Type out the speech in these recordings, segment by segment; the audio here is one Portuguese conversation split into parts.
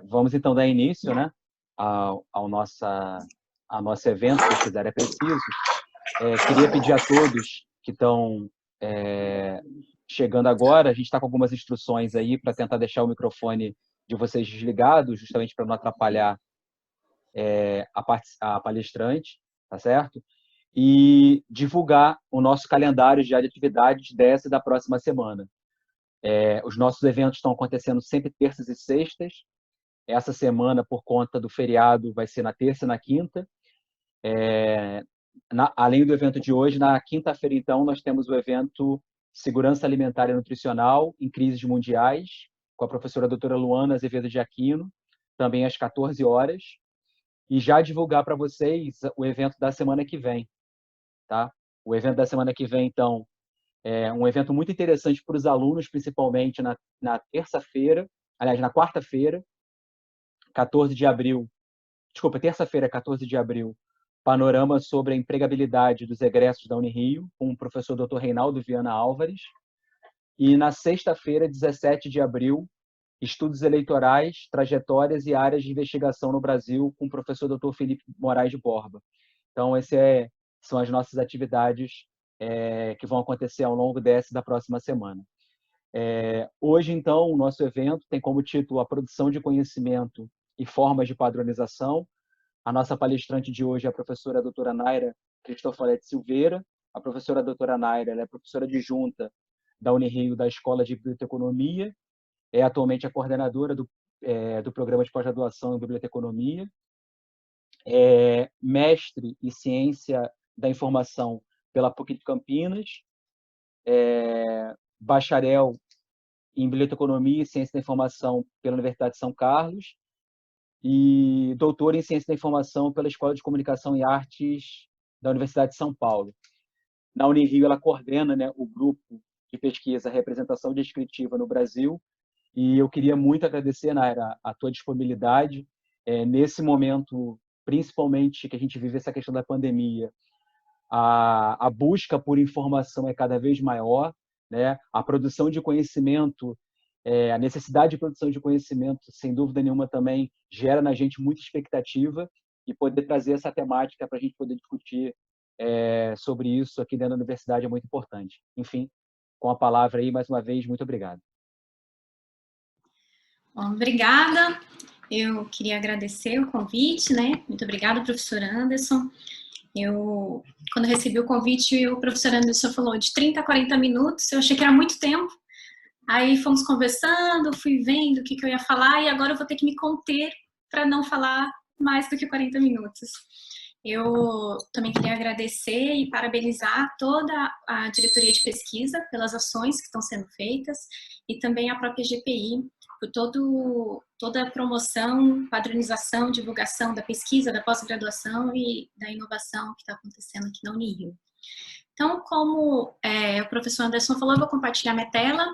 Vamos então dar início, né, ao nosso evento, se quiser é preciso. Queria pedir a todos que estão chegando agora, a gente está com algumas instruções aí para tentar deixar o microfone de vocês desligado, justamente para não atrapalhar a palestrante, tá certo? E divulgar o nosso calendário de atividades dessa e da próxima semana. Os nossos eventos estão acontecendo sempre terças e sextas. Essa semana, por conta do feriado, vai ser na terça e na quinta. Além do evento de hoje, na quinta-feira, então, nós temos o evento Segurança Alimentar e Nutricional em Crises Mundiais, com a professora doutora Luana Azevedo de Aquino, também às 14 horas. E já divulgar para vocês o evento da semana que vem. Tá? O evento da semana que vem, então, é um evento muito interessante para os alunos, principalmente na terça-feira, aliás, na quarta-feira, 14 de abril, desculpa, terça-feira, 14 de abril, panorama sobre a empregabilidade dos egressos da Unirio, com o professor Dr. Reinaldo Viana Álvares. E na sexta-feira, 17 de abril, estudos eleitorais, trajetórias e áreas de investigação no Brasil, com o professor Dr. Felipe Moraes de Borba. Então, são as nossas atividades que vão acontecer ao longo dessa e da próxima semana. Hoje, então, o nosso evento tem como título a produção de conhecimento e formas de padronização. A nossa palestrante de hoje é a professora doutora Naira Cristofoletti Silveira. A professora doutora Naira ela é professora adjunta da Unirio da Escola de Biblioteconomia, é atualmente a coordenadora do programa de pós-graduação em Biblioteconomia, mestre em Ciência da Informação pela PUC de Campinas, bacharel em Biblioteconomia e Ciência da Informação pela Universidade de São Carlos e doutor em Ciência da Informação pela Escola de Comunicação e Artes da Universidade de São Paulo. Na Unirio, ela coordena, né, o grupo de pesquisa Representação Descritiva no Brasil, e eu queria muito agradecer, Naira, a tua disponibilidade nesse momento, principalmente que a gente vive essa questão da pandemia. A busca por informação é cada vez maior, né? A produção de conhecimento, a necessidade de produção de conhecimento, sem dúvida nenhuma, também gera na gente muita expectativa, e poder trazer essa temática para a gente poder discutir sobre isso aqui dentro da universidade é muito importante. Enfim, com a palavra aí, mais uma vez, muito obrigado. Bom, obrigada. Eu queria agradecer o convite, né? Muito obrigada, professor Anderson. Quando recebi o convite, o professor Anderson falou de 30 a 40 minutos, eu achei que era muito tempo. Aí fomos conversando, fui vendo o que eu ia falar, e agora eu vou ter que me conter para não falar mais do que 40 minutos. Eu também queria agradecer e parabenizar toda a diretoria de pesquisa pelas ações que estão sendo feitas, e também a própria GPI por toda a promoção, padronização, divulgação da pesquisa, da pós-graduação e da inovação que está acontecendo aqui na Unirio. Então, como o professor Anderson falou, eu vou compartilhar minha tela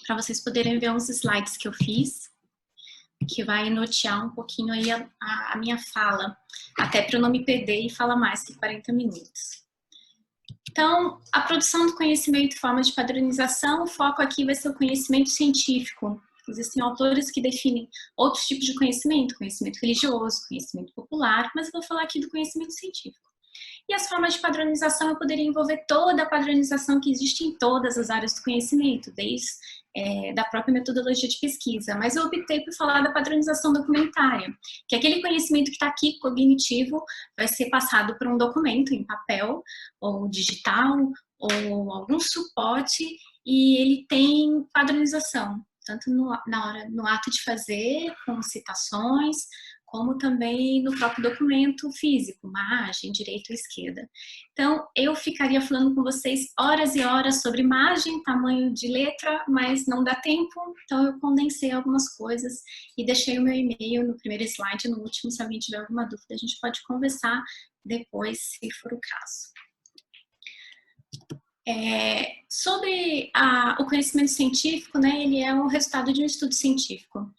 para vocês poderem ver uns slides que eu fiz, que vai nortear um pouquinho aí a minha fala, até para eu não me perder e falar mais que 40 minutos. Então, a produção do conhecimento e formas de padronização, o foco aqui vai ser o conhecimento científico. Existem autores que definem outros tipos de conhecimento religioso, conhecimento popular, mas eu vou falar aqui do conhecimento científico. E as formas de padronização, eu poderia envolver toda a padronização que existe em todas as áreas do conhecimento, desde da própria metodologia de pesquisa, mas eu optei por falar da padronização documentária, que aquele conhecimento que está aqui, cognitivo, vai ser passado por um documento em papel, ou digital, ou algum suporte, e ele tem padronização, tanto no ato de fazer, com citações, como também no próprio documento físico, margem, direita ou esquerda. Então, eu ficaria falando com vocês horas e horas sobre margem, tamanho de letra, mas não dá tempo, então eu condensei algumas coisas e deixei o meu e-mail no primeiro slide, no último, se alguém tiver alguma dúvida, a gente pode conversar depois, se for o caso. Sobre o conhecimento científico, né, ele é o resultado de um estudo científico.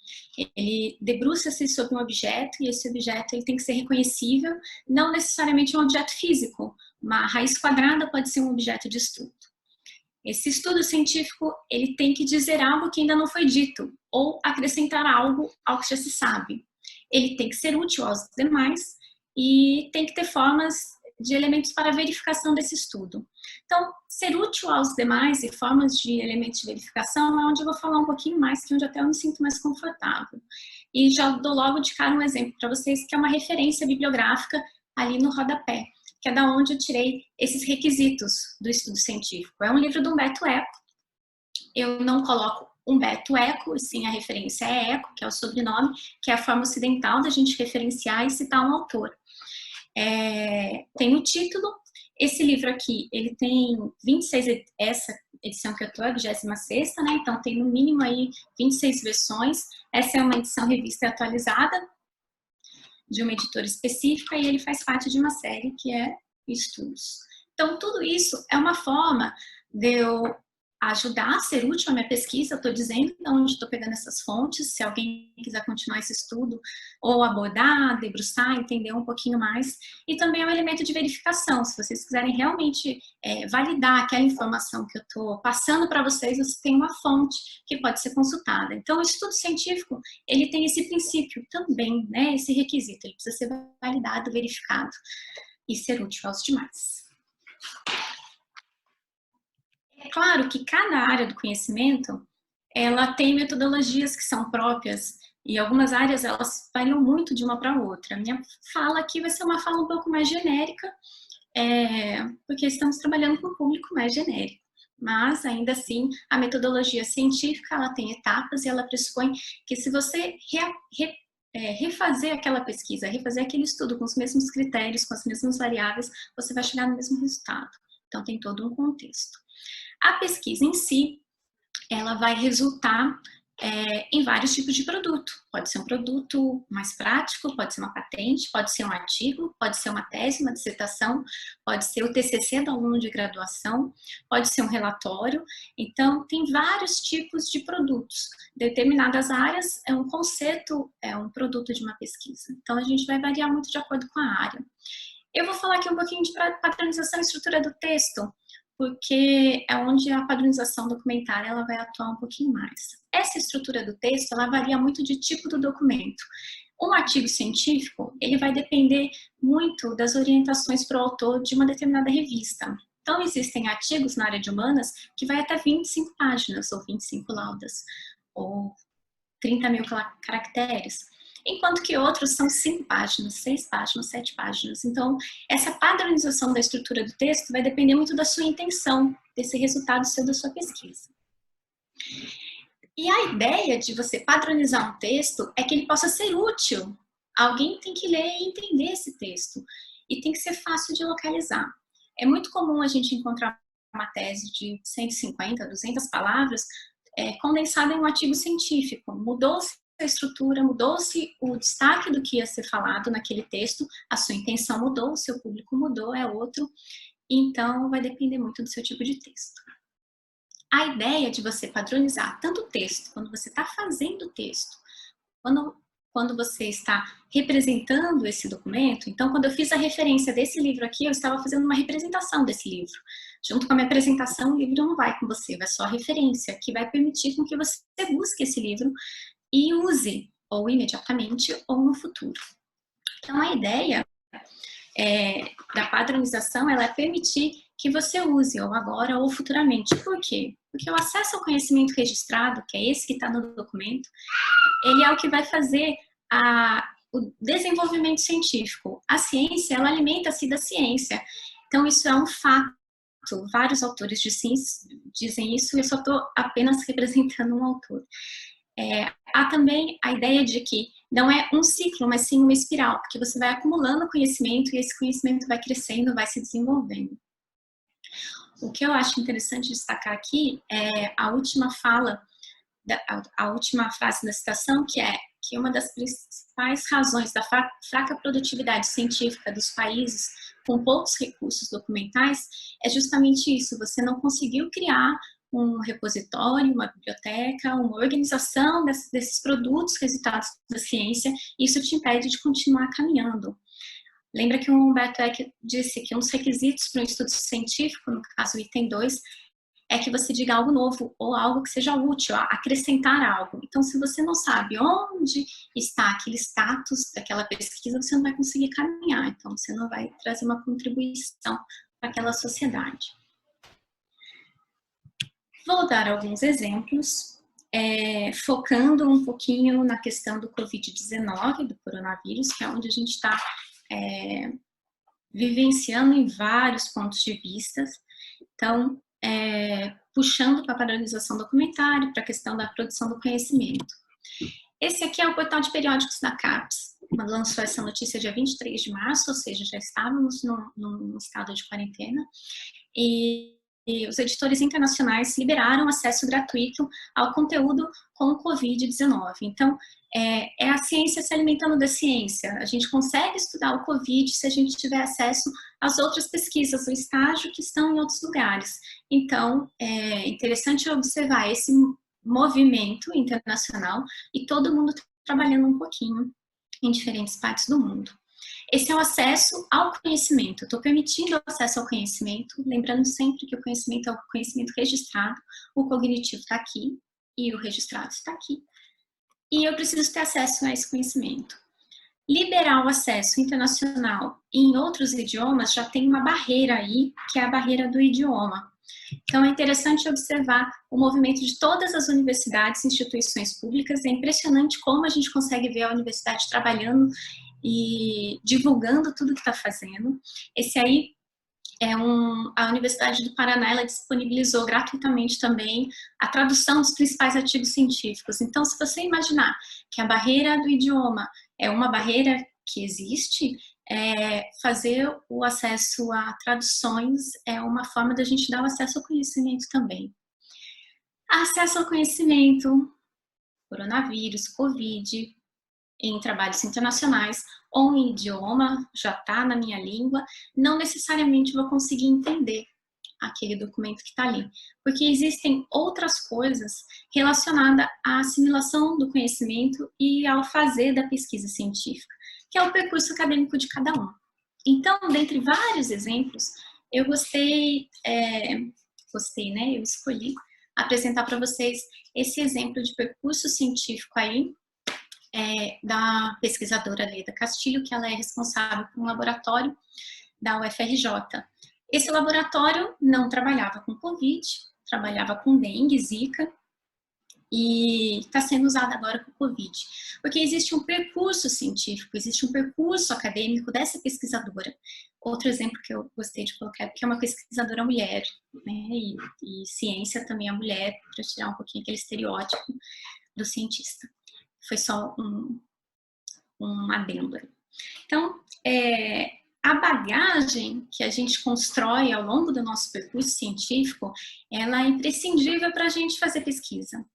Ele debruça-se sobre um objeto, e esse objeto ele tem que ser reconhecível, não necessariamente um objeto físico. Uma raiz quadrada pode ser um objeto de estudo. Esse estudo científico, ele tem que dizer algo que ainda não foi dito, ou acrescentar algo ao que já se sabe. Ele tem que ser útil aos demais e tem que ter formas de elementos para verificação desse estudo. Então, ser útil aos demais e formas de elementos de verificação é onde eu vou falar um pouquinho mais, que é onde até eu me sinto mais confortável. E já dou logo de cara um exemplo para vocês, que é uma referência bibliográfica ali no rodapé, que é da onde eu tirei esses requisitos do estudo científico. É um livro do Humberto Eco. Eu não coloco Humberto Eco, e sim a referência é Eco, que é o sobrenome, que é a forma ocidental da gente referenciar e citar um autor. Tem o título. Esse livro aqui, ele tem 26, essa edição que eu estou, a 26ª, né? Então tem no mínimo aí 26 versões. Essa é uma edição revista e atualizada de uma editora específica e ele faz parte de uma série que é Estudos. Então tudo isso é uma forma de eu ajudar a ser útil a minha pesquisa. Eu estou dizendo de onde estou pegando essas fontes, se alguém quiser continuar esse estudo, ou abordar, debruçar, entender um pouquinho mais. E também é um elemento de verificação. Se vocês quiserem realmente validar aquela informação que eu estou passando para vocês, você tem uma fonte que pode ser consultada. Então, o estudo científico, ele tem esse princípio também, né, esse requisito. Ele precisa ser validado, verificado e ser útil aos demais. É claro que cada área do conhecimento, ela tem metodologias que são próprias e algumas áreas elas variam muito de uma para outra. A minha fala aqui vai ser uma fala um pouco mais genérica, porque estamos trabalhando com um público mais genérico. Mas, ainda assim, a metodologia científica, ela tem etapas e ela pressupõe que se você refazer aquela pesquisa, refazer aquele estudo com os mesmos critérios, com as mesmas variáveis, você vai chegar no mesmo resultado. Então, tem todo um contexto. A pesquisa em si, ela vai resultar em vários tipos de produto. Pode ser um produto mais prático, pode ser uma patente, pode ser um artigo, pode ser uma tese, uma dissertação, pode ser o TCC do aluno de graduação, pode ser um relatório. Então, tem vários tipos de produtos. Determinadas áreas, um conceito é um produto de uma pesquisa. Então, a gente vai variar muito de acordo com a área. Eu vou falar aqui um pouquinho de padronização e estrutura do texto, porque é onde a padronização documentária ela vai atuar um pouquinho mais. Essa estrutura do texto, ela varia muito de tipo do documento. Um artigo científico, ele vai depender muito das orientações para o autor de uma determinada revista. Então, existem artigos na área de humanas que vai até 25 páginas, ou 25 laudas, ou 30 mil caracteres. Enquanto que outros são 5 páginas, 6 páginas, 7 páginas. Então, essa padronização da estrutura do texto vai depender muito da sua intenção, desse resultado seu da sua pesquisa. E a ideia de você padronizar um texto é que ele possa ser útil. Alguém tem que ler e entender esse texto. E tem que ser fácil de localizar. É muito comum a gente encontrar uma tese de 150, 200 palavras condensada em um artigo científico. Mudou-se a estrutura, mudou-se o destaque do que ia ser falado naquele texto, a sua intenção mudou, o seu público mudou, é outro, então vai depender muito do seu tipo de texto. A ideia de você padronizar tanto o texto, quando você está fazendo o texto, quando você está representando esse documento, então quando eu fiz a referência desse livro aqui, eu estava fazendo uma representação desse livro. Junto com a minha apresentação, o livro não vai com você, vai só a referência, que vai permitir com que você busque esse livro e use, ou imediatamente, ou no futuro. Então, a ideia da padronização, ela é permitir que você use, ou agora, ou futuramente. Por quê? Porque o acesso ao conhecimento registrado, que é esse que está no documento, ele é o que vai fazer o desenvolvimento científico. A ciência, ela alimenta-se da ciência. Então, isso é um fato. Vários autores dizem isso, e eu só estou apenas representando um autor. Há também a ideia de que não é um ciclo, mas sim uma espiral, porque você vai acumulando conhecimento e esse conhecimento vai crescendo, vai se desenvolvendo. O que eu acho interessante destacar aqui é a última fala, a última frase da citação, que é que uma das principais razões da fraca produtividade científica dos países com poucos recursos documentais é justamente isso, você não conseguiu criar um repositório, uma biblioteca, uma organização desses produtos resultados da ciência, e isso te impede de continuar caminhando. Lembra que o Humberto Eco disse que um dos requisitos para um estudo científico, no caso o item 2, é que você diga algo novo ou algo que seja útil, acrescentar algo. Então, se você não sabe onde está aquele status daquela pesquisa, você não vai conseguir caminhar. Então, você não vai trazer uma contribuição para aquela sociedade. Vou dar alguns exemplos, focando um pouquinho na questão do Covid-19, do coronavírus, que é onde a gente está vivenciando em vários pontos de vista. Então, puxando para a padronização documentária, para a questão da produção do conhecimento. Esse aqui é o portal de periódicos da CAPES, lançou essa notícia dia 23 de março, ou seja, já estávamos num estado de quarentena, e os editores internacionais liberaram acesso gratuito ao conteúdo com o Covid-19. Então, é a ciência se alimentando da ciência. A gente consegue estudar o Covid se a gente tiver acesso às outras pesquisas, do estágio que estão em outros lugares. Então, é interessante observar esse movimento internacional e todo mundo trabalhando um pouquinho em diferentes partes do mundo. Esse é o acesso ao conhecimento. Estou permitindo o acesso ao conhecimento, lembrando sempre que o conhecimento é o conhecimento registrado, o cognitivo está aqui e o registrado está aqui. E eu preciso ter acesso a esse conhecimento. Liberar o acesso internacional em outros idiomas já tem uma barreira aí, que é a barreira do idioma. Então, é interessante observar o movimento de todas as universidades e instituições públicas. É impressionante como a gente consegue ver a universidade trabalhando e divulgando tudo que está fazendo. Esse aí a Universidade do Paraná, ela disponibilizou gratuitamente também a tradução dos principais artigos científicos. Então, se você imaginar que a barreira do idioma é uma barreira que existe, fazer o acesso a traduções é uma forma da gente dar o acesso ao conhecimento também. Acesso ao conhecimento, coronavírus, Covid, em trabalhos internacionais ou em idioma, já está na minha língua, não necessariamente vou conseguir entender aquele documento que está ali, porque existem outras coisas relacionadas à assimilação do conhecimento e ao fazer da pesquisa científica, que é o percurso acadêmico de cada um. Então, dentre vários exemplos, eu eu escolhi apresentar para vocês esse exemplo de percurso científico aí, da pesquisadora Leda Castilho, que ela é responsável por um laboratório da UFRJ. Esse laboratório não trabalhava com Covid, trabalhava com dengue, zika, e está sendo usado agora com Covid. Porque existe um percurso científico, existe um percurso acadêmico dessa pesquisadora. Outro exemplo que eu gostei de colocar é porque é uma pesquisadora mulher, né, e ciência também é mulher, para tirar um pouquinho aquele estereótipo do cientista. Foi só um adendo. Então, a bagagem que a gente constrói ao longo do nosso percurso científico, ela é imprescindível para a gente fazer pesquisa.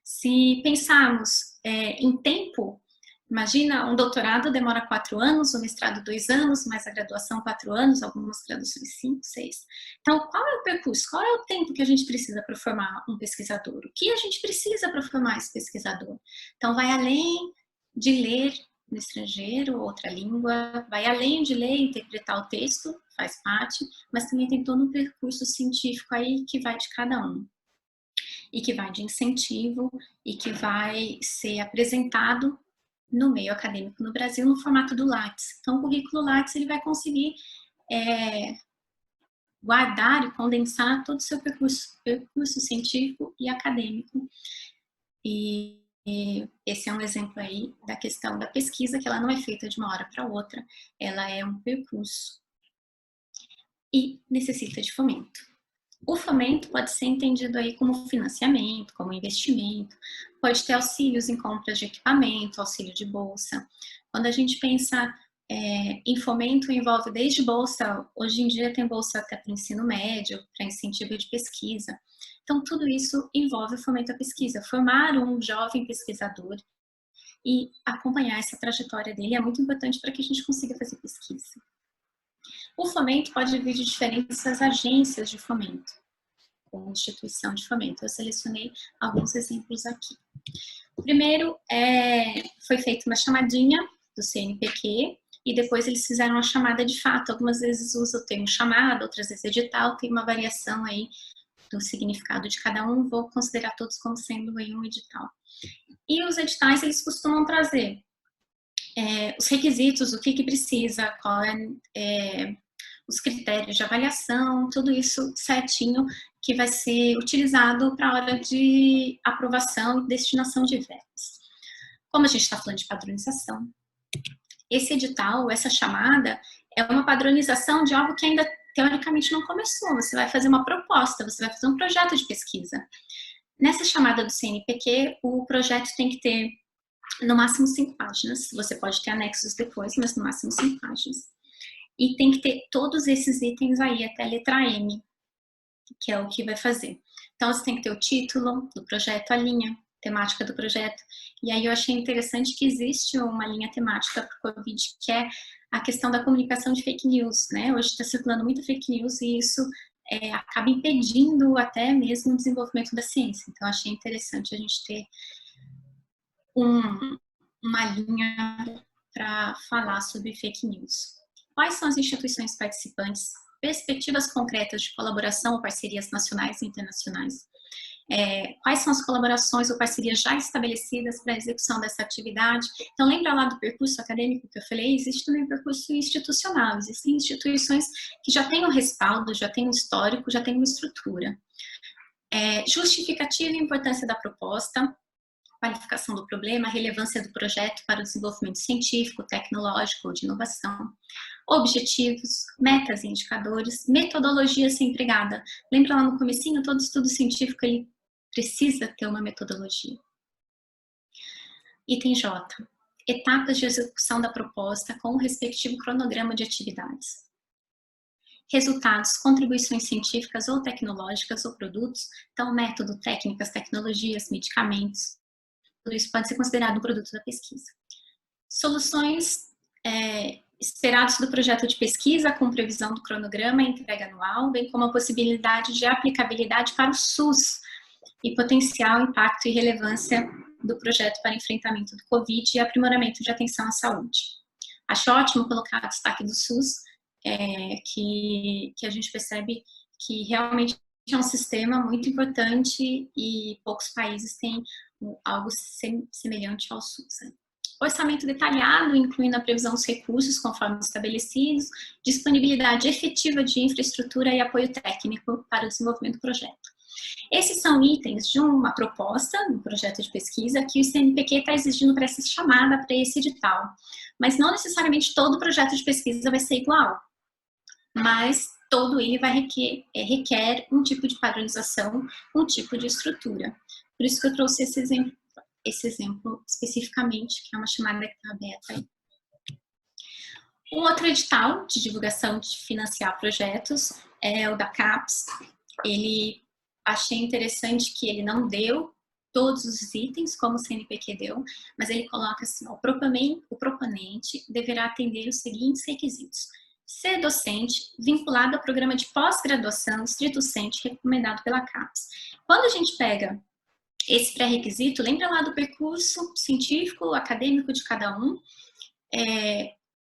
Se pensarmos em tempo, imagina, um doutorado demora 4 anos, o mestrado 2 anos, mais a graduação 4 anos, algumas graduações 5, 6. Então, qual é o percurso? Qual é o tempo que a gente precisa para formar um pesquisador? O que a gente precisa para formar esse pesquisador? Então, vai além de ler no estrangeiro, outra língua, vai além de ler e interpretar o texto, faz parte, mas também tem todo um percurso científico aí que vai de cada um. E que vai de incentivo e que vai ser apresentado no meio acadêmico no Brasil no formato do Lattes. Então, o currículo Lattes ele vai conseguir guardar e condensar todo o seu percurso científico e acadêmico. E esse é um exemplo aí da questão da pesquisa, que ela não é feita de uma hora para outra, ela é um percurso e necessita de fomento. O fomento pode ser entendido aí como financiamento, como investimento, pode ter auxílios em compras de equipamento, auxílio de bolsa. Quando a gente pensa em fomento, envolve desde bolsa, hoje em dia tem bolsa até para ensino médio, para incentivo de pesquisa. Então, tudo isso envolve o fomento à pesquisa. Formar um jovem pesquisador e acompanhar essa trajetória dele é muito importante para que a gente consiga fazer pesquisa. O fomento pode vir de diferentes agências de fomento, ou instituição de fomento. Eu selecionei alguns exemplos aqui. O primeiro foi feita uma chamadinha do CNPq e depois eles fizeram a chamada de fato. Algumas vezes usa o termo chamada, outras vezes edital, tem uma variação aí do significado de cada um, vou considerar todos como sendo aí um edital. E os editais, eles costumam trazer os requisitos, o que precisa, qual os critérios de avaliação, tudo isso certinho, que vai ser utilizado para a hora de aprovação e destinação de verbas. Como a gente está falando de padronização, esse edital, essa chamada, é uma padronização de algo que ainda teoricamente não começou. Você vai fazer uma proposta, você vai fazer um projeto de pesquisa. Nessa chamada do CNPq, o projeto tem que ter no máximo 5 páginas. Você pode ter anexos depois, mas no máximo 5 páginas. E tem que ter todos esses itens aí até a letra M, que é o que vai fazer. Então, você tem que ter o título do projeto, a linha temática do projeto. E aí eu achei interessante que existe uma linha temática para o Covid, que é a questão da comunicação de fake news, né? Hoje está circulando muita fake news e isso acaba impedindo até mesmo o desenvolvimento da ciência. Então, achei interessante a gente ter uma linha para falar sobre fake news. Quais são as instituições participantes? Perspectivas concretas de colaboração ou parcerias nacionais e internacionais? Quais são as colaborações ou parcerias já estabelecidas para a execução dessa atividade? Então, lembra lá do percurso acadêmico que eu falei? Existe também o percurso institucional. Existem instituições que já têm um respaldo, já têm um histórico, já têm uma estrutura. Justificativa e importância da proposta, qualificação do problema, relevância do projeto para o desenvolvimento científico, tecnológico ou de inovação, objetivos, metas e indicadores, metodologia a ser empregada. Lembra lá no comecinho, todo estudo científico ele precisa ter uma metodologia. Item J. Etapas de execução da proposta com o respectivo cronograma de atividades. Resultados, contribuições científicas ou tecnológicas ou produtos, então método, técnicas, tecnologias, medicamentos. Tudo isso pode ser considerado um produto da pesquisa. Soluções esperados do projeto de pesquisa com previsão do cronograma e entrega anual, bem como a possibilidade de aplicabilidade para o SUS e potencial impacto e relevância do projeto para enfrentamento do Covid e aprimoramento de atenção à saúde. Acho ótimo colocar o destaque do SUS, que a gente percebe que realmente é um sistema muito importante e poucos países têm algo semelhante ao SUS. Orçamento detalhado, incluindo a previsão dos recursos conforme estabelecidos, disponibilidade efetiva de infraestrutura e apoio técnico para o desenvolvimento do projeto. Esses são itens de uma proposta, um projeto de pesquisa, que o CNPq está exigindo para essa chamada, para esse edital. Mas não necessariamente todo projeto de pesquisa vai ser igual. Mas todo ele requer um tipo de padronização, um tipo de estrutura. Por isso que eu trouxe esse exemplo especificamente, que é uma chamada que está aberta aí. Um outro edital de divulgação de financiar projetos é o da CAPES. Achei interessante que ele não deu todos os itens, como o CNPq deu, mas ele coloca assim, o proponente deverá atender os seguintes requisitos. Ser docente, vinculado ao programa de pós-graduação, estrito sensu, recomendado pela CAPES. Quando a gente pega esse pré-requisito, lembra lá do percurso científico, acadêmico de cada um.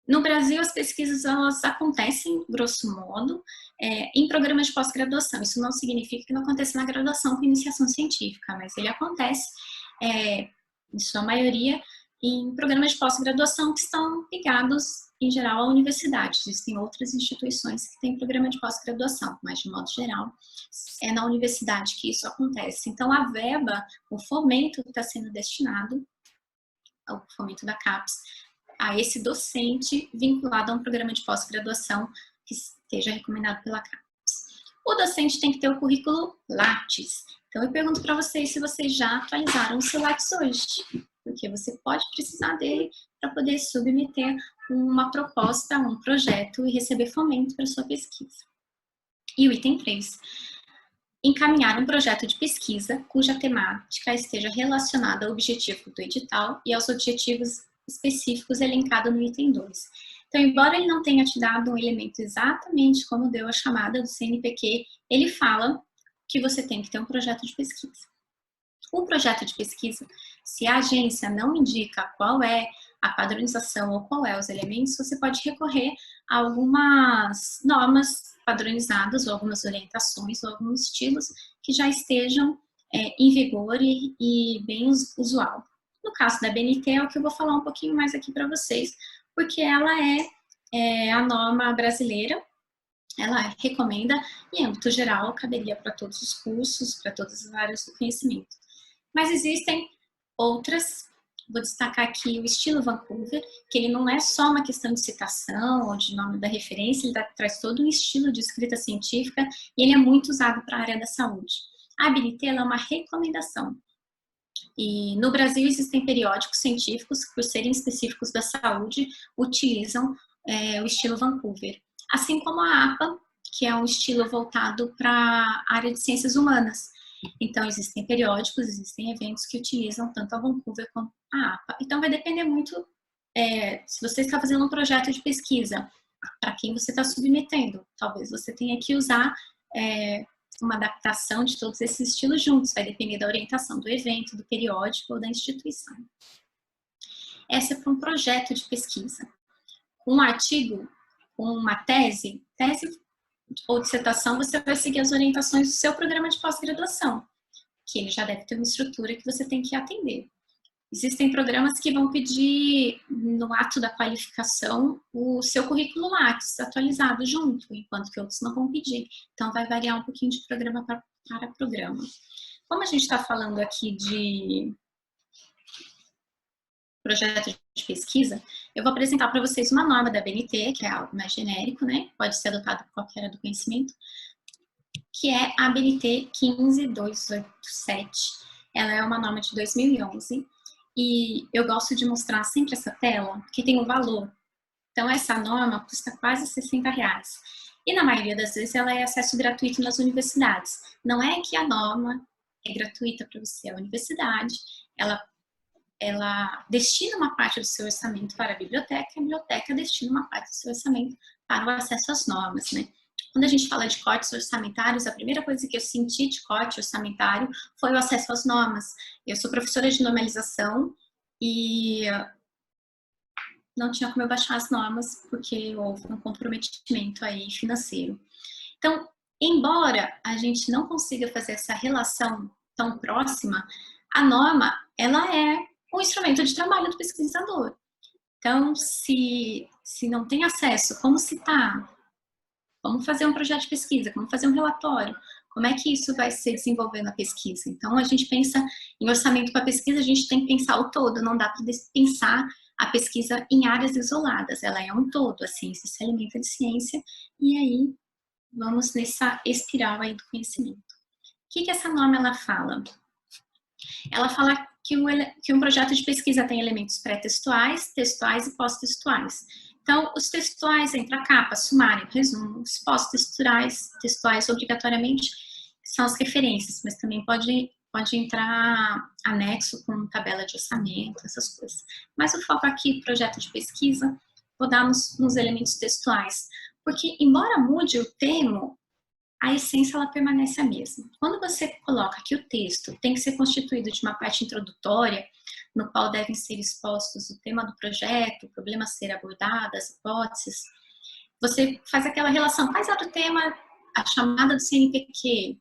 No Brasil, as pesquisas elas acontecem, grosso modo, em programas de pós-graduação. Isso não significa que não aconteça na graduação com iniciação científica, mas ele acontece, em sua maioria, em programas de pós-graduação que estão ligados, em geral, à universidade. Existem outras instituições que têm programa de pós-graduação, mas, de modo geral, é na universidade que isso acontece. Então, a verba, o fomento que está sendo destinado, o fomento da CAPES, a esse docente vinculado a um programa de pós-graduação que esteja recomendado pela CAPES. O docente tem que ter o currículo Lattes. Então, eu pergunto para vocês se vocês já atualizaram o seu Lattes hoje, porque você pode precisar dele para poder submeter uma proposta, um projeto e receber fomento para sua pesquisa. E o item 3. Encaminhar um projeto de pesquisa cuja temática esteja relacionada ao objetivo do edital e aos objetivos específicos elencados no item 2. Então, embora ele não tenha te dado um elemento exatamente como deu a chamada do CNPq, ele fala que você tem que ter um projeto de pesquisa. Um projeto de pesquisa, se a agência não indica qual é a padronização ou qual é os elementos, você pode recorrer a algumas normas padronizadas, ou algumas orientações, ou alguns estilos que já estejam em vigor e bem usual. No caso da BNT, é o que eu vou falar um pouquinho mais aqui para vocês, porque ela é a norma brasileira, ela recomenda, em âmbito geral, caberia para todos os cursos, para todas as áreas do conhecimento. Mas existem outras, vou destacar aqui o estilo Vancouver, que ele não é só uma questão de citação ou de nome da referência, ele traz todo um estilo de escrita científica e ele é muito usado para a área da saúde. A ABNT é uma recomendação. E no Brasil existem periódicos científicos que, por serem específicos da saúde, utilizam o estilo Vancouver. Assim como a APA, que é um estilo voltado para a área de ciências humanas. Então, existem periódicos, existem eventos que utilizam tanto a Vancouver quanto a APA. Então, vai depender muito, se você está fazendo um projeto de pesquisa, para quem você está submetendo. Talvez você tenha que usar uma adaptação de todos esses estilos juntos, vai depender da orientação do evento, do periódico ou da instituição. Essa é para um projeto de pesquisa. Um artigo, uma tese ou dissertação, você vai seguir as orientações do seu programa de pós-graduação, que ele já deve ter uma estrutura que você tem que atender. Existem programas que vão pedir, no ato da qualificação, o seu currículo Lattes atualizado junto, enquanto que outros não vão pedir. Então, vai variar um pouquinho de programa para programa. Como a gente está falando aqui de projeto de pesquisa, eu vou apresentar para vocês uma norma da BNT, que é algo mais genérico, né? Pode ser adotado por qualquer área do conhecimento, que é a BNT 15287. Ela é uma norma de 2011 e eu gosto de mostrar sempre essa tela, porque tem um valor. Então, essa norma custa quase R$60. E na maioria das vezes ela é acesso gratuito nas universidades. Não é que a norma é gratuita para você, a universidade, ela destina uma parte do seu orçamento para a biblioteca destina uma parte do seu orçamento para o acesso às normas, né? Quando a gente fala de cortes orçamentários, a primeira coisa que eu senti de corte orçamentário foi o acesso às normas. Eu sou professora de normalização e não tinha como eu baixar as normas porque houve um comprometimento aí financeiro. Então, embora a gente não consiga fazer essa relação tão próxima, a norma, ela é um instrumento de trabalho do pesquisador. Então, se não tem acesso, como citar? Como fazer um projeto de pesquisa? Como fazer um relatório? Como é que isso vai se desenvolver na pesquisa? Então, a gente pensa em orçamento para pesquisa, a gente tem que pensar o todo, não dá para pensar a pesquisa em áreas isoladas, ela é um todo, a ciência se alimenta de ciência, e aí vamos nessa espiral aí do conhecimento. O que essa norma ela fala? Ela fala que um projeto de pesquisa tem elementos pré-textuais, textuais e pós-textuais. Então, os textuais entra a capa, sumário, resumo. Os pós-textuais, textuais obrigatoriamente são as referências, mas também pode entrar anexo com tabela de orçamento, essas coisas. Mas o foco aqui, projeto de pesquisa, vou dar nos elementos textuais. Porque, embora mude o termo, a essência ela permanece a mesma. Quando você coloca que o texto tem que ser constituído de uma parte introdutória, no qual devem ser expostos o tema do projeto, o problema a ser abordado, as hipóteses, você faz aquela relação, quais era o tema, a chamada do CNPq,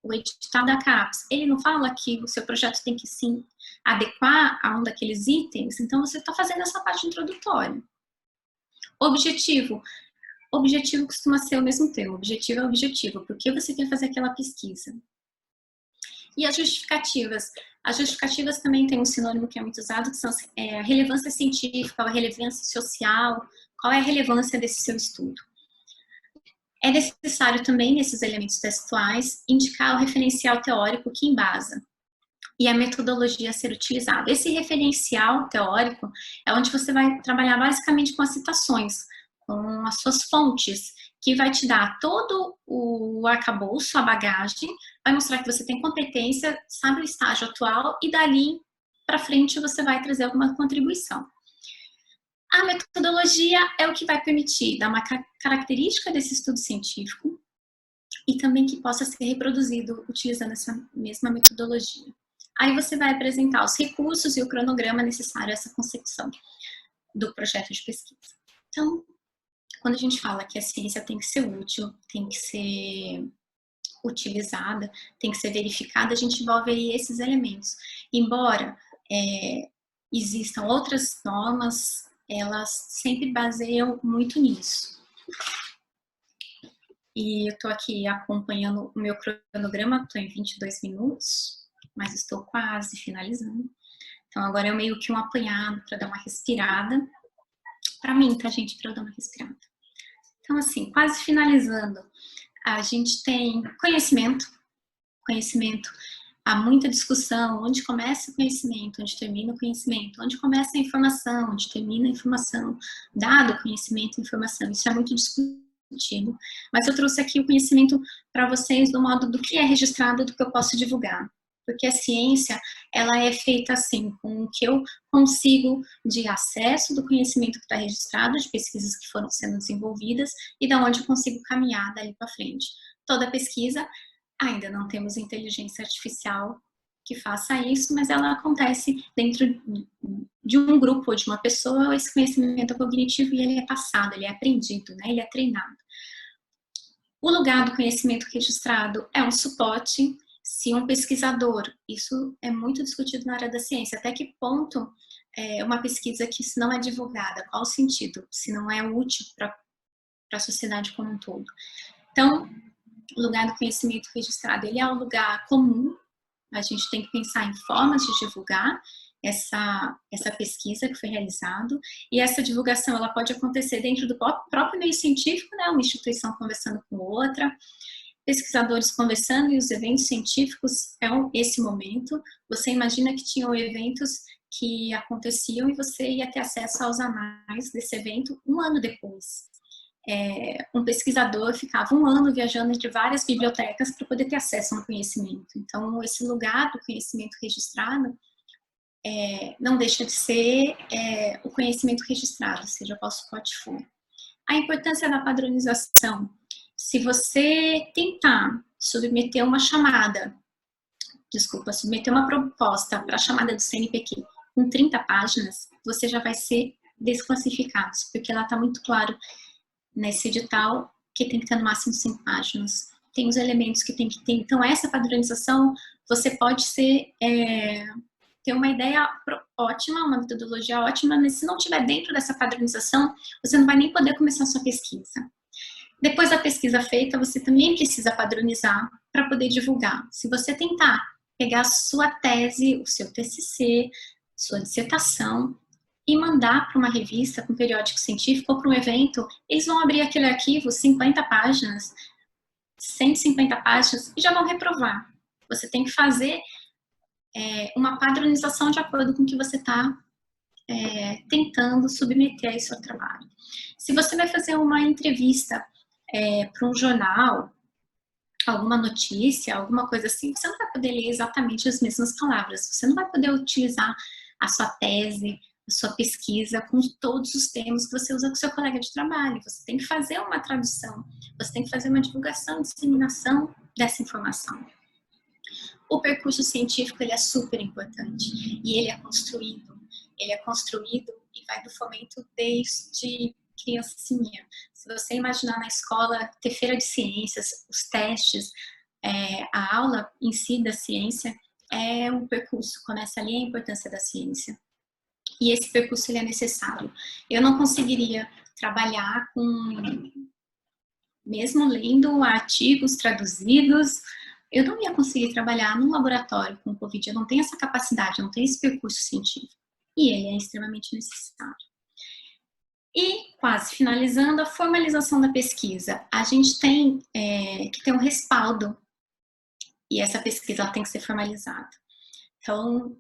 o edital da CAPES. Ele não fala que o seu projeto tem que sim adequar a um daqueles itens, então você está fazendo essa parte introdutória. Objetivo costuma ser o mesmo termo, objetivo é objetivo, por que você quer fazer aquela pesquisa? E as justificativas? As justificativas também tem um sinônimo que é muito usado, que são a relevância científica, a relevância social, qual é a relevância desse seu estudo. É necessário também, nesses elementos textuais, indicar o referencial teórico que embasa e a metodologia a ser utilizada. Esse referencial teórico é onde você vai trabalhar basicamente com as citações, com as suas fontes, que vai te dar todo o arcabouço, a bagagem, vai mostrar que você tem competência, sabe o estágio atual e dali para frente você vai trazer alguma contribuição. A metodologia é o que vai permitir dar uma característica desse estudo científico e também que possa ser reproduzido utilizando essa mesma metodologia. Aí você vai apresentar os recursos e o cronograma necessário a essa consecução do projeto de pesquisa. Então, quando a gente fala que a ciência tem que ser útil, tem que ser utilizada, tem que ser verificada, a gente envolve aí esses elementos. Embora existam outras normas, elas sempre baseiam muito nisso. E eu estou aqui acompanhando o meu cronograma, estou em 22 minutos, mas estou quase finalizando. Então, agora é meio que um apanhado para dar uma respirada. Para mim, tá, gente? Para eu dar uma respirada. Então, assim, quase finalizando, a gente tem conhecimento. Conhecimento, há muita discussão, onde começa o conhecimento, onde termina o conhecimento, onde começa a informação, onde termina a informação, dado o conhecimento e informação. Isso é muito discutido. Mas eu trouxe aqui o conhecimento para vocês do modo do que é registrado, do que eu posso divulgar. Porque a ciência, ela é feita assim, com o que eu consigo de acesso do conhecimento que está registrado, de pesquisas que foram sendo desenvolvidas e da onde eu consigo caminhar dali para frente. Toda pesquisa, ainda não temos inteligência artificial que faça isso, mas ela acontece dentro de um grupo ou de uma pessoa. Esse conhecimento é cognitivo e ele é passado, ele é aprendido, né? Ele é treinado. O lugar do conhecimento registrado é um suporte. Se um pesquisador, isso é muito discutido na área da ciência, até que ponto uma pesquisa que se não é divulgada, qual o sentido? Se não é útil para a sociedade como um todo. Então, o lugar do conhecimento registrado, ele é um lugar comum. A gente tem que pensar em formas de divulgar essa pesquisa que foi realizada, e essa divulgação ela pode acontecer dentro do próprio meio científico, né? Uma instituição conversando com outra, pesquisadores conversando, e os eventos científicos é esse momento. Você imagina que tinham eventos que aconteciam e você ia ter acesso aos anais desse evento um ano depois. Um pesquisador ficava um ano viajando entre várias bibliotecas para poder ter acesso ao conhecimento. Então, esse lugar do conhecimento registrado não deixa de ser o conhecimento registrado, seja qual suporte for. A importância da padronização. Se você tentar submeter uma proposta para a chamada do CNPq com 30 páginas, você já vai ser desclassificado, porque lá está muito claro nesse edital que tem que ter no máximo 5 páginas. Tem os elementos que tem que ter. Então, essa padronização, você pode ter uma ideia ótima, uma metodologia ótima, mas se não estiver dentro dessa padronização, você não vai nem poder começar a sua pesquisa. Depois da pesquisa feita, você também precisa padronizar para poder divulgar. Se você tentar pegar a sua tese, o seu TCC, sua dissertação, e mandar para uma revista, para um periódico científico ou para um evento, eles vão abrir aquele arquivo, 50 páginas, 150 páginas, e já vão reprovar. Você tem que fazer uma padronização de acordo com o que você está tentando submeter a seu trabalho. Se você vai fazer uma entrevista para um jornal, alguma notícia, alguma coisa assim, você não vai poder ler exatamente as mesmas palavras, você não vai poder utilizar a sua tese, a sua pesquisa com todos os termos que você usa com o seu colega de trabalho. Você tem que fazer uma tradução, você tem que fazer uma divulgação, disseminação dessa informação. O percurso científico, ele é super importante e ele é construído e vai do fomento desde criancinha. Se você imaginar na escola ter feira de ciências, os testes, a aula em si da ciência é um percurso, começa ali a importância da ciência. E esse percurso ele é necessário. Eu não conseguiria trabalhar mesmo lendo artigos traduzidos, eu não ia conseguir trabalhar num laboratório com Covid. Eu não tenho essa capacidade, eu não tenho esse percurso científico. E ele é extremamente necessário. E, quase finalizando, a formalização da pesquisa. A gente tem que ter um respaldo, e essa pesquisa ela tem que ser formalizada. Então,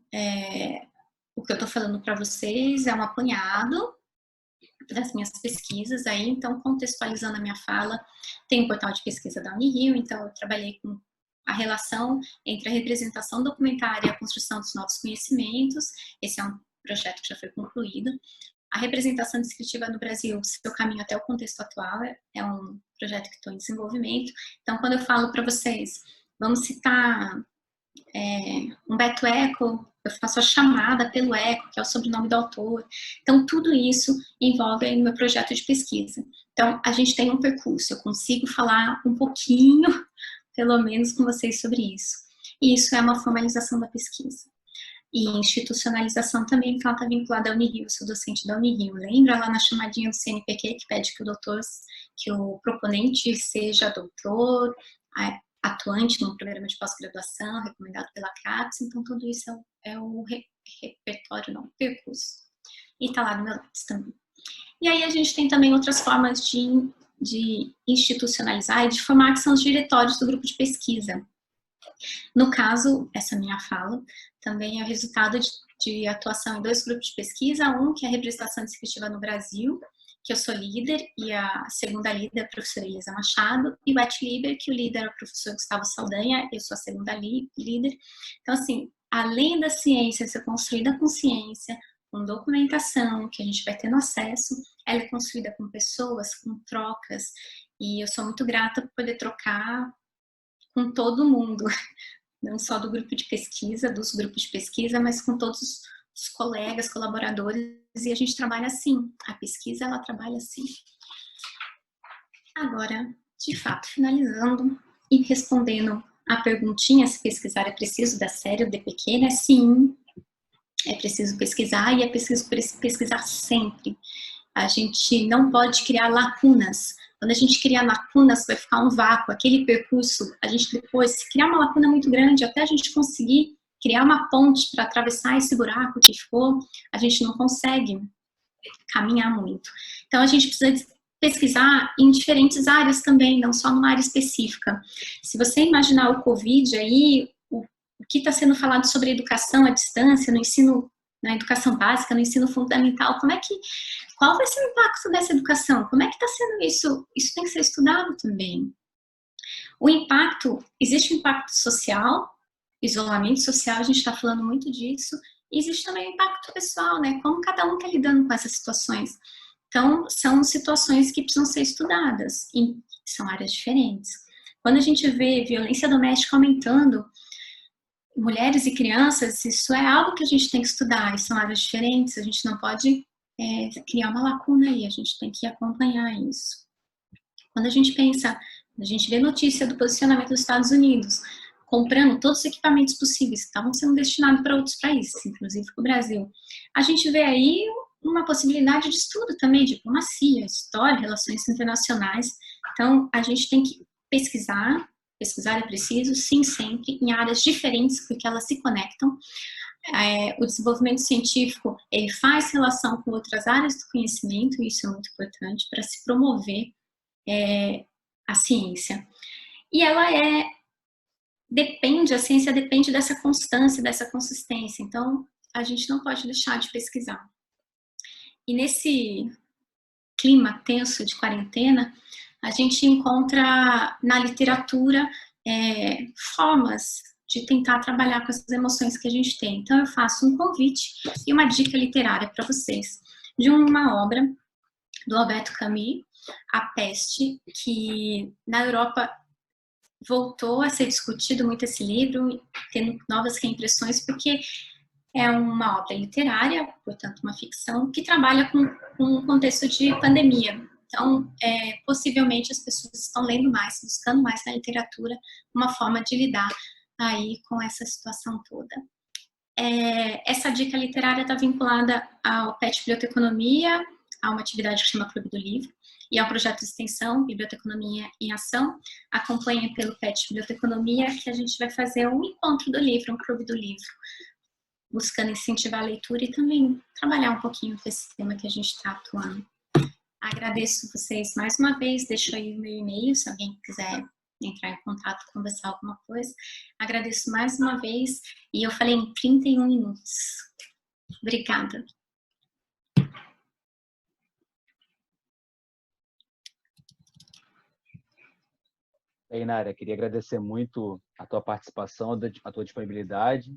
o que eu estou falando para vocês é um apanhado das minhas pesquisas aí, então, contextualizando a minha fala, tem um portal de pesquisa da Unirio, então eu trabalhei com a relação entre a representação documentária e a construção dos novos conhecimentos. Esse é um projeto que já foi concluído. A representação descritiva no Brasil, seu caminho até o contexto atual, é um projeto que estou em desenvolvimento. Então, quando eu falo para vocês, vamos citar Humberto Eco, eu faço a chamada pelo eco, que é o sobrenome do autor. Então, tudo isso envolve aí no meu projeto de pesquisa. Então, a gente tem um percurso, eu consigo falar um pouquinho, pelo menos, com vocês sobre isso. E isso é uma formalização da pesquisa. E institucionalização também, porque ela está vinculada à Unirio, eu sou docente da Unirio. Lembra lá na chamadinha do CNPq que pede que o proponente seja doutor, atuante no programa de pós-graduação, recomendado pela CAPES, então tudo isso é o repertório, não, percurso. E está lá no meu lápis também. E aí a gente tem também outras formas de institucionalizar e de formar, que são os diretórios do grupo de pesquisa. No caso, essa minha fala também é o resultado de atuação em 2 grupos de pesquisa, um que é a representação descritiva no Brasil, que eu sou líder, e a segunda líder é a professora Elisa Machado, e o EtLiber, que o líder é o professor Gustavo Saldanha, eu sou a segunda líder. Então, assim, além da ciência ser construída com ciência, com documentação, que a gente vai tendo acesso, ela é construída com pessoas, com trocas, e eu sou muito grata por poder trocar com todo mundo, não só do grupo de pesquisa, dos grupos de pesquisa, mas com todos os colegas, colaboradores, e a gente trabalha assim, a pesquisa, ela trabalha assim. Agora, de fato, finalizando e respondendo a perguntinha, se pesquisar é preciso, da série DPQ, né? Sim, é preciso pesquisar e é preciso pesquisar sempre. A gente não pode criar lacunas. Quando a gente cria lacunas, vai ficar um vácuo. Aquele percurso, a gente depois, se criar uma lacuna muito grande, até a gente conseguir criar uma ponte para atravessar esse buraco que ficou, a gente não consegue caminhar muito. Então, a gente precisa pesquisar em diferentes áreas também, não só numa área específica. Se você imaginar o Covid aí, o que está sendo falado sobre educação à distância, no ensino, na educação básica, no ensino fundamental, qual vai ser o impacto dessa educação? Como é que está sendo isso? Isso tem que ser estudado também. O impacto, existe um impacto social, isolamento social, a gente está falando muito disso, e existe também o impacto pessoal, né? Como cada um está lidando com essas situações. Então, são situações que precisam ser estudadas, e são áreas diferentes. Quando a gente vê violência doméstica aumentando, mulheres e crianças, isso é algo que a gente tem que estudar, e são áreas diferentes, a gente não pode criar uma lacuna aí, a gente tem que acompanhar isso. Quando a gente pensa, a gente vê notícia do posicionamento dos Estados Unidos, comprando todos os equipamentos possíveis que estavam sendo destinados para outros países, inclusive para o Brasil, a gente vê aí uma possibilidade de estudo também, diplomacia, história, relações internacionais. Então, a gente tem que pesquisar é preciso, sim, sempre, em áreas diferentes, porque elas se conectam. O desenvolvimento científico, ele faz relação com outras áreas do conhecimento, e isso é muito importante para se promover a ciência. E a ciência depende dessa constância, dessa consistência, então a gente não pode deixar de pesquisar. E nesse clima tenso de quarentena, a gente encontra na literatura formas de tentar trabalhar com essas emoções que a gente tem. Então, eu faço um convite e uma dica literária para vocês de uma obra do Alberto Camus, A Peste, que na Europa voltou a ser discutido muito esse livro, tendo novas reimpressões, porque é uma obra literária, portanto, uma ficção, que trabalha com um contexto de pandemia. Então, possivelmente as pessoas estão lendo mais, buscando mais na literatura uma forma de lidar aí com essa situação toda. Essa dica literária está vinculada ao PET Biblioteconomia, a uma atividade que chama Clube do Livro, e ao projeto de extensão Biblioteconomia em Ação. Acompanhem pelo PET Biblioteconomia, que a gente vai fazer um encontro do livro, um clube do livro, buscando incentivar a leitura e também trabalhar um pouquinho com esse tema que a gente está atuando. Agradeço vocês mais uma vez, deixo aí o meu e-mail, se alguém quiser entrar em contato, conversar alguma coisa. Agradeço mais uma vez, e eu falei em 31 minutos. Obrigada. Inara, queria agradecer muito a tua participação, a tua disponibilidade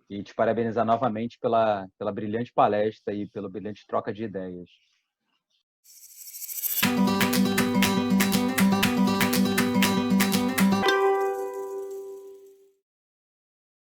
e te parabenizar novamente pela brilhante palestra e pela brilhante troca de ideias.